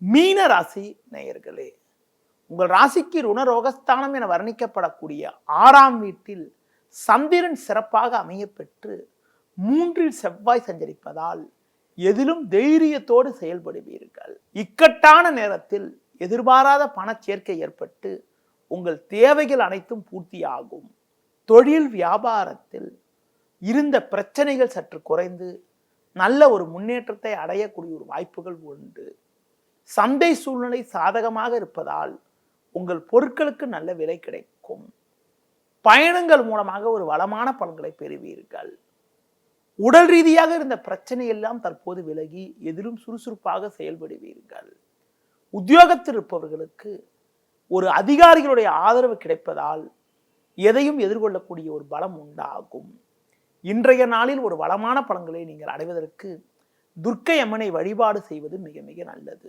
மீன ராசி நேயர்களே, உங்கள் ராசிக்கு ருணரோகஸ்தானம் என வர்ணிக்கப்படக்கூடிய 6ஆம் வீட்டில் சந்திரன் சிறப்பாக அமையப்பெற்று 3இல் செவ்வாய் சஞ்சரிப்பதால் எதிலும் தைரியத்தோடு செயல்படுவீர்கள். இக்கட்டான நேரத்தில் எதிர்பாராத பணச்சேர்க்கை ஏற்பட்டு உங்கள் தேவைகள் அனைத்தும் பூர்த்தியாகும். தொழில் வியாபாரத்தில் இருந்த பிரச்சனைகள் சற்று குறைந்து நல்ல ஒரு முன்னேற்றத்தை அடையக்கூடிய ஒரு வாய்ப்புகள் உண்டு. சந்தை சூழ்நிலை சாதகமாக இருப்பதால் உங்கள் பொருட்களுக்கு நல்ல விலை கிடைக்கும். பயணங்கள் மூலமாக ஒரு வளமான பலன்களை பெறுவீர்கள். உடல் ரீதியாக இருந்த பிரச்சனை எல்லாம் தற்போது விலகி எதிலும் சுறுசுறுப்பாக செயல்படுவீர்கள். உத்தியோகத்தில் இருப்பவர்களுக்கு ஒரு அதிகாரிகளுடைய ஆதரவு கிடைப்பதால் எதையும் எதிர்கொள்ளக்கூடிய ஒரு பலம் உண்டாகும். இன்றைய நாளில் ஒரு வளமான பலன்களை நீங்கள் அடைவதற்கு துர்க்கை அம்மனை வழிபாடு செய்வது மிக மிக நல்லது.